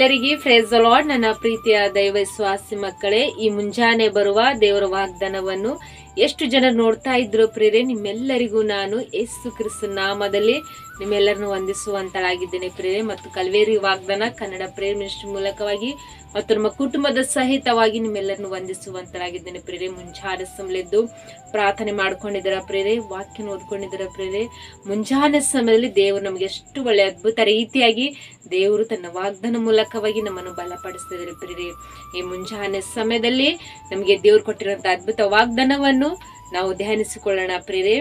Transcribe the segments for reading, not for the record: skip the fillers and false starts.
ಎಲ್ಲರಿಗೆ praise the lord. ನನ್ನ ಪ್ರೀತಿಯ ದೈವ ವಿಶ್ವಾಸಿ ಮಕ್ಕಳೇ, ಈ ಮುಂಜಾನೆ ಬರುವ ದೇವರ ವಾಗ್ದಾನವನ್ನು ಎಷ್ಟು ಜನ ನೋಡ್ತಾ ಇದ್ರು ಪ್ರೇರೆ, ನಿಮ್ಮೆಲ್ಲರಿಗೂ ನಾನು ಯೇಸು ಕ್ರಿಸ್ತ ನಾಮದಲ್ಲಿ ನಿಮ್ಮೆಲ್ಲರನ್ನು ವಂದಿಸುವಂತಳಾಗಿದ್ದೇನೆ ಪ್ರೇರೆ. ಮತ್ತು ಕಲ್ವೇರಿ ವಾಗ್ದಾನ ಕನ್ನಡ ಪ್ರೇಯರ್ ಮಿನಿಸ್ಟ್ರಿ ಮೂಲಕವಾಗಿ ಮತ್ತು ನಮ್ಮ ಕುಟುಂಬದ ಸಹಿತವಾಗಿ ನಿಮ್ಮೆಲ್ಲರನ್ನು ವಂದಿಸುವಂತಳಾಗಿದ್ದೇನೆ ಪ್ರೇರೆ. ಮುಂಜಾನೆ ಸಮಯದ್ದು ಪ್ರಾರ್ಥನೆ ಮಾಡ್ಕೊಂಡಿದ್ದೀರ ಪ್ರೇರೆ, ವಾಕ್ಯನ ಓದ್ಕೊಂಡಿದ್ದೀರ ಪ್ರೇರೆ. ಮುಂಜಾನೆ ಸಮಯದಲ್ಲಿ ದೇವರು ನಮಗೆ ಎಷ್ಟು ಒಳ್ಳೆ ಅದ್ಭುತ ರೀತಿಯಾಗಿ ದೇವರು ತನ್ನ ವಾಗ್ದಾನ ಮೂಲಕವಾಗಿ ನಮ್ಮನ್ನು ಬಲಪಡಿಸ್ತಿದ್ದಾರೆ ಪ್ರೇರೆ. ಈ ಮುಂಜಾನೆ ಸಮಯದಲ್ಲಿ ನಮಗೆ ದೇವರು ಕೊಟ್ಟಿರುವಂತಹ ಅದ್ಭುತ ವಾಗ್ದಾನವನ್ನು ನಾವು ಧ್ಯಾನಿಸಿಕೊಳ್ಳೋಣ ಪ್ರೇರೆ.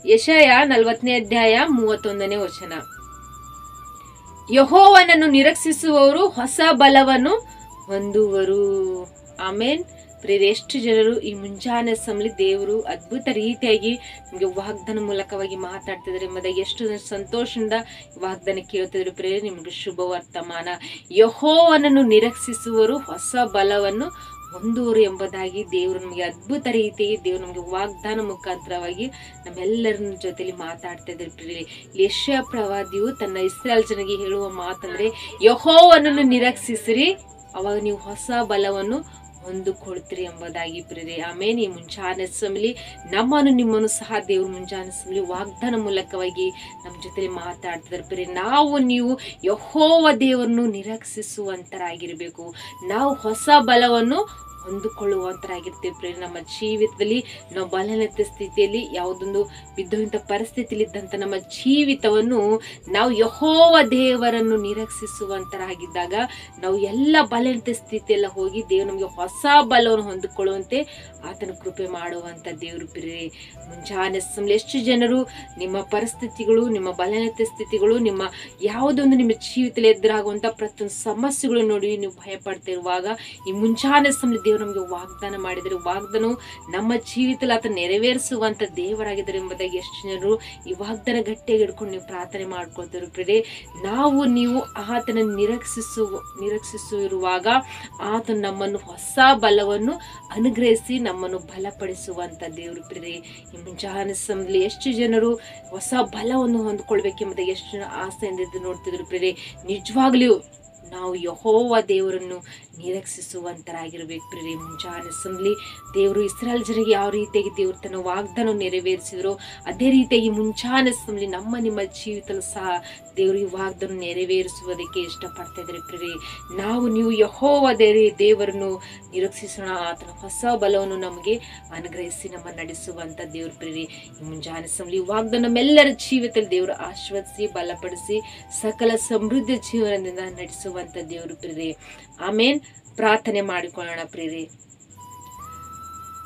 ಯೆಶಾಯ 40ನೇ ಅಧ್ಯಾಯ 31ನೇ ವಚನ. ಯೆಹೋವನನ್ನು ನಿರೀಕ್ಷಿಸುವವರು ಹೊಸ ಬಲವನ್ನು ಹೊಂದುವರು. ಆಮೇನ್ ಪ್ರೇರೆ. ಎಷ್ಟು ಜನರು ಈ ಮುಂಜಾನೆ ಸಮಯ ದೇವರು ಅದ್ಭುತ ರೀತಿಯಾಗಿ ನಿಮ್ಗೆ ವಾಗ್ದಾನ ಮೂಲಕವಾಗಿ ಮಾತಾಡ್ತಿದ್ರೆ ಎಂಬುದಾಗಿ ಎಷ್ಟು ಸಂತೋಷದಿಂದ ವಾಗ್ದಾನ ಕೇಳ್ತಿದ್ರು ಪ್ರೇರೆ. ನಿಮ್ಗೆ ಶುಭ ವರ್ತಮಾನ. ಯೆಹೋವನನ್ನು ನಿರೀಕ್ಷಿಸುವವರು ಹೊಸ ಬಲವನ್ನು ಹೊಂದುವರು ಎಂಬುದಾಗಿ ದೇವರು ನಮಗೆ ಅದ್ಭುತ ರೀತಿಯಾಗಿ ದೇವರು ನಮಗೆ ವಾಗ್ದಾನ ಮುಖಾಂತರವಾಗಿ ನಮ್ಮೆಲ್ಲರ ಜೊತೆಲಿ ಮಾತಾಡ್ತಾ ಇದ್ದಾರೆ ಪ್ರೇರೆ. ಯೆಶಾಯ ಪ್ರವಾದಿಯು ತನ್ನ ಇಸ್ರಾಯೇಲ್ ಜನರಿಗೆ ಹೇಳುವ ಮಾತಂದ್ರೆ, ಯೆಹೋವನನ್ನು ನಿರೀಕ್ಷಿಸಿರಿ, ಅವಾಗ ನೀವು ಹೊಸ ಬಲವನ್ನು ಹೊಂದಿಕೊಳ್ತೀರಿ ಎಂಬುದಾಗಿ ಪ್ರೇರೆ. ಆಮೇಲೆ ಈ ಮುಂಜಾನೆ ಸಮಯದಲ್ಲಿ ನಮ್ಮನ್ನು ನಿಮ್ಮನ್ನು ಸಹ ದೇವ್ರ ಮುಂಜಾನೆ ಸಮಯದಲ್ಲಿ ವಾಗ್ದಾನ ಮೂಲಕವಾಗಿ ನಮ್ಮ ಜೊತೆ ಮಾತಾಡ್ತಿದ್ದಾರೆ ಪ್ರೇರೆ. ನಾವು ನೀವು ಯೆಹೋವ ದೇವರನ್ನು ನಿರೀಕ್ಷಿಸುವಂತರಾಗಿರ್ಬೇಕು. ನಾವು ಹೊಸ ಬಲವನ್ನು ಹೊಂದಿಕೊಳ್ಳುವಂತರಾಗಿರ್ತೇವೆ ಪ್ರೇರೆ. ನಮ್ಮ ಜೀವಿತದಲ್ಲಿ ನಾವು ಬಲಹೀನತೆ ಸ್ಥಿತಿಯಲ್ಲಿ ಯಾವುದೊಂದು ಬಿದ್ದಂತ ಪರಿಸ್ಥಿತಿಯಲ್ಲಿ ಇದ್ದಂತ ನಮ್ಮ ಜೀವಿತವನ್ನು ನಾವು ಯೆಹೋವ ದೇವರನ್ನು ನಿರೀಕ್ಷಿಸುವಂತರಾಗಿದ್ದಾಗ ನಾವು ಎಲ್ಲ ಬಲಹೀನತೆ ಸ್ಥಿತಿಯೆಲ್ಲ ಹೋಗಿ ದೇವರು ನಮಗೆ ಹೊಸ ಬಲವನ್ನು ಹೊಂದಿಕೊಳ್ಳುವಂತೆ ಆತನ ಕೃಪೆ ಮಾಡುವಂತ ದೇವರು ಪ್ರೇರೆ. ಮುಂಜಾನೆ ಸಮಯ ಎಷ್ಟು ಜನರು ನಿಮ್ಮ ಪರಿಸ್ಥಿತಿಗಳು, ನಿಮ್ಮ ಬಲಹೀನತೆ ಸ್ಥಿತಿಗಳು, ನಿಮ್ಮ ಯಾವುದೊಂದು ನಿಮ್ಮ ಜೀವಿತದಲ್ಲಿ ಎದುರಾಗುವಂತ ಪ್ರತಿಯೊಂದು ಸಮಸ್ಯೆಗಳು ನೋಡಿ ನೀವು ಭಯ ಪಡ್ತಿರುವಾಗ ಈ ಮುಂಜಾನೆ ಸಮಯ ದೇವರು ನಮಗೆ ವಾಗ್ದಾನ ಮಾಡಿದರೆ, ವಾಗ್ದಾನವು ನಮ್ಮ ಜೀವಿತದಲ್ಲಿ ಆತ ನೆರವೇರಿಸುವಂತ ದೇವರಾಗಿದ್ದಾರೆ ಎಂಬುದಾಗಿ ಎಷ್ಟು ಜನರು ಈ ವಾಗ್ದಾನ ಗಟ್ಟಿಯಾಗಿ ಹಿಡ್ಕೊಂಡು ನೀವು ಪ್ರಾರ್ಥನೆ ಮಾಡ್ಕೊಳ್ತಾರೆ ಪ್ರೇರೆ. ನಾವು ನೀವು ಆತನ ನಿರೀಕ್ಷಿಸುವಾಗ ಆತ ನಮ್ಮನ್ನು ಹೊಸ ಬಲವನ್ನು ಅನುಗ್ರಹಿಸಿ ನಮ್ಮನ್ನು ಬಲಪಡಿಸುವಂತ ದೇವರು ಪ್ರೇರೆ. ಈ ಮುಂಜಾನೆ ಸಮಯದಲ್ಲಿ ಎಷ್ಟು ಜನರು ಹೊಸ ಬಲವನ್ನು ಹೊಂದ್ಕೊಳ್ಬೇಕೆಂಬುದಾಗಿ ಎಷ್ಟು ಜನ ಆಸೆಯಿಂದ ನೋಡ್ತಿದ್ರು ಪ್ರೇರೆ. ನಿಜವಾಗ್ಲೂ ನಾವು ಯೆಹೋವ ದೇವರನ್ನು ನಿರೀಕ್ಷಿಸುವಂತರಾಗಿರ್ಬೇಕು ಪ್ರೇರೆ. ಮುಂಜಾನೆ ಸಮಯದಲ್ಲಿ ದೇವರು ಇಸ್ರಾಯೇಲ್ ಜನರಿಗೆ ಯಾವ ರೀತಿಯಾಗಿ ದೇವರು ತನ್ನ ವಾಗ್ದಾನ ನೆರವೇರಿಸಿದ್ರು, ಅದೇ ರೀತಿಯಾಗಿ ಮುಂಜಾನೆ ಸಮಯದಲ್ಲಿ ನಿಮ್ಮ ಜೀವಿತಲ್ಲೂ ಸಹ ದೇವರು ಈ ವಾಗ್ದಾನ ನೆರವೇರಿಸುವುದಕ್ಕೆ ಇಷ್ಟಪಡ್ತಾ ಇದ್ದಾರೆ ಪ್ರೇರೆ. ನಾವು ನೀವು ಯೆಹೋವ ದೇವರನ್ನು ನಿರೀಕ್ಷಿಸೋಣ. ಆತನ ಹೊಸ ಬಲವನ್ನು ನಮಗೆ ಅನುಗ್ರಹಿಸಿ ನಮ್ಮ ನಡೆಸುವಂತ ದೇವ್ರ ಪ್ರೇರೆ. ಈ ಮುಂಜಾನೆ ಸಮಯದಲ್ಲಿ ವಾಗ್ದಾನ ನಮ್ಮೆಲ್ಲರ ಜೀವಿತದಲ್ಲಿ ದೇವರು ಆಶೀರ್ವದಿಸಿ ಬಲಪಡಿಸಿ ಸಕಲ ಸಮೃದ್ಧಿ ಜೀವನದಿಂದ ನಡೆಸುವಂತ ದೇವರು ಪ್ರೇರೆ. ಆಮೇನ್. ಪ್ರಾರ್ಥನೆ ಮಾಡಿಕೊಳ್ಳೋಣ ಪ್ರೇರೆ.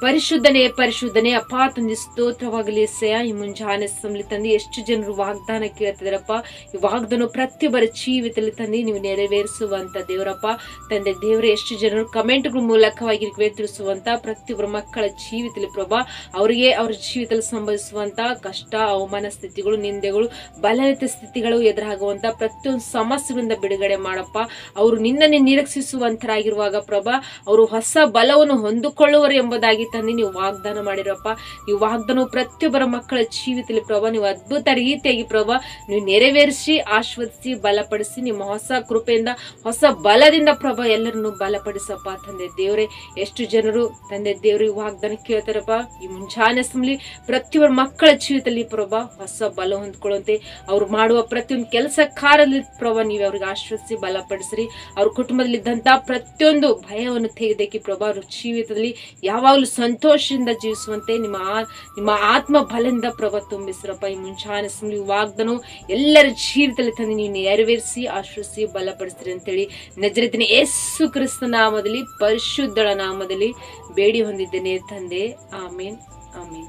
ಪರಿಶುದ್ಧನೇ ಪರಿಶುದ್ಧನೇ ಅಪ್ಪ ತಂದೆ ಸ್ತೋತ್ರವಾಗಲಿ ಎಸೆಯ. ಈ ಮುಂಜಾನೆ ಸಮಯದಲ್ಲಿ ತಂದೆ ಎಷ್ಟು ಜನರು ವಾಗ್ದಾನ ಕೇಳ್ತಿದಾರಪ್ಪ. ಈ ವಾಗ್ದಾನ ಪ್ರತಿಯೊಬ್ಬರ ಜೀವಿತದಲ್ಲಿ ತಂದೆ ನೀವು ನೆರವೇರಿಸುವಂತ ದೇವರಪ್ಪ ತಂದೆ ದೇವರೇ. ಎಷ್ಟು ಜನರು ಕಮೆಂಟ್ಗಳ ಮೂಲಕವಾಗಿ ತಿಳಿಸುವಂತ ಪ್ರತಿಯೊಬ್ಬರ ಮಕ್ಕಳ ಜೀವಿತದಲ್ಲಿ ಪ್ರಭಾ ಅವರಿಗೆ ಅವ್ರ ಜೀವಿತದಲ್ಲಿ ಸಂಭವಿಸುವಂತ ಕಷ್ಟ, ಅವಮಾನ ಸ್ಥಿತಿಗಳು, ನಿಂದೆಗಳು, ಬಲಹೀನತೆ ಸ್ಥಿತಿಗಳು ಎದುರಾಗುವಂತ ಪ್ರತಿಯೊಂದು ಸಮಸ್ಯೆಗಳಿಂದ ಬಿಡುಗಡೆ ಮಾಡಪ್ಪ. ಅವರು ನಿನ್ನನ್ನೇ ನಿರೀಕ್ಷಿಸುವಂತರಾಗಿರುವಾಗ ಪ್ರಭಾ ಅವರು ಹೊಸ ಬಲವನ್ನು ಹೊಂದಿಕೊಳ್ಳುವರು ಎಂಬುದಾಗಿ ತಂದೆ ನೀವು ವಾಗ್ದಾನ ಮಾಡಿರಪ್ಪ. ಈ ವಾಗ್ದಾನ ಪ್ರತಿಯೊಬ್ಬರ ಮಕ್ಕಳ ಜೀವಿತದಲ್ಲಿ ಪ್ರಭಾ ನೀವು ಅದ್ಭುತ ರೀತಿಯಾಗಿ ಪ್ರಭಾ ನೀವು ನೆರವೇರಿಸಿ ಆಶೀರ್ವದಿಸಿ ಬಲಪಡಿಸಿ ನಿಮ್ಮ ಹೊಸ ಕೃಪೆಯಿಂದ ಹೊಸ ಬಲದಿಂದ ಪ್ರಭಾ ಎಲ್ಲರನ್ನು ಬಲಪಡಿಸಪ್ಪ ತಂದೆ ದೇವರೇ. ಎಷ್ಟು ಜನರು ತಂದೆ ದೇವರು ಈ ವಾಗ್ದಾನ ಕೇಳ್ತಾರಪ್ಪ. ಈ ಮುಂಜಾನೆ ಸಮಯದಲ್ಲಿ ಪ್ರತಿಯೊಬ್ಬರ ಮಕ್ಕಳ ಜೀವಿತದಲ್ಲಿ ಪ್ರಭಾ ಹೊಸ ಬಲ ಹೊಂದ್ಕೊಳ್ಳುವಂತೆ ಅವ್ರು ಮಾಡುವ ಪ್ರತಿಯೊಂದು ಕೆಲಸ ಕಾರ್ಯದಲ್ಲಿ ಪ್ರಭಾ ನೀವು ಅವ್ರಿಗೆ ಆಶೀರ್ವದಿಸಿ ಬಲಪಡಿಸ್ರಿ. ಅವ್ರ ಕುಟುಂಬದಲ್ಲಿ ಇದ್ದಂತ ಪ್ರತಿಯೊಂದು ಭಯವನ್ನು ತೆಗೆದಕ್ಕೆ ಪ್ರಭಾ ಅವ್ರ ಜೀವಿತದಲ್ಲಿ ಯಾವಾಗಲೂ ಸಂತೋಷದಿಂದ ಜೀವಿಸುವಂತೆ ನಿಮ್ಮ ಆತ್ಮ ಬಲದಿಂದ ಪ್ರಭಾ ತುಂಬಿಸ್ರಪ್ಪ. ಈ ಮುಂಜಾನೆ ಸಮಯ ವಾಗ್ದಾನ ಎಲ್ಲರ ಜೀವಿತದಲ್ಲಿ ತಂದು ನೀವು ನೆರವೇರಿಸಿ ಆಶ್ರಯಿಸಿ ಬಲಪಡಿಸ್ರಿ ಅಂತೇಳಿ ನಜರೇತಿನ ಯೇಸು ಕ್ರಿಸ್ತ ನಾಮದಲ್ಲಿ ಪರಿಶುದ್ಧಳ ನಾಮದಲ್ಲಿ ಬೇಡಿ ಹೊಂದಿದ್ದೇನೆ ತಂದೆ. ಆಮೇನ್ ಆಮೇನ್.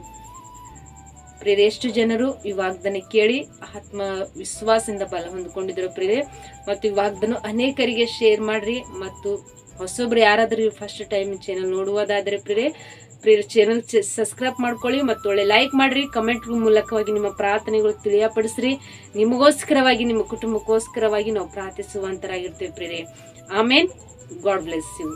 ಪ್ರೇರೆ. ಎಷ್ಟು ಜನರು ಈ ವಾಗ್ದಾನ ಕೇಳಿ ಆತ್ಮ ವಿಶ್ವಾಸದಿಂದ ಬಲ ಹೊಂದ್ಕೊಂಡಿದ್ರು ಪ್ರೇರೆ. ಮತ್ತು ಈ ವಾಗ್ದಾನ ಅನೇಕರಿಗೆ ಶೇರ್ ಮಾಡ್ರಿ. ಮತ್ತು ಹೊಸೊಬ್ರು ಯಾರಾದ್ರೂ ಫಸ್ಟ್ ಟೈಮ್ ಚಾನಲ್ ನೋಡುವುದಾದ್ರೆ ಪ್ರೇರೆ ಚಾನಲ್ ಸಬ್ಸ್ಕ್ರೈಬ್ ಮಾಡ್ಕೊಳ್ಳಿ ಮತ್ತು ಒಳ್ಳೆ ಲೈಕ್ ಮಾಡ್ರಿ. ಕಮೆಂಟ್ ಮೂಲಕವಾಗಿ ನಿಮ್ಮ ಪ್ರಾರ್ಥನೆಗಳು ತಿಳಿಯಪಡಿಸ್ರಿ. ನಿಮಗೋಸ್ಕರವಾಗಿ ನಿಮ್ಮ ಕುಟುಂಬಕ್ಕೋಸ್ಕರವಾಗಿ ನಾವು ಪ್ರಾರ್ಥಿಸುವಂತರಾಗಿರ್ತೇವೆ ಪ್ರೇರೆ. ಆಮೇನ್. God bless you.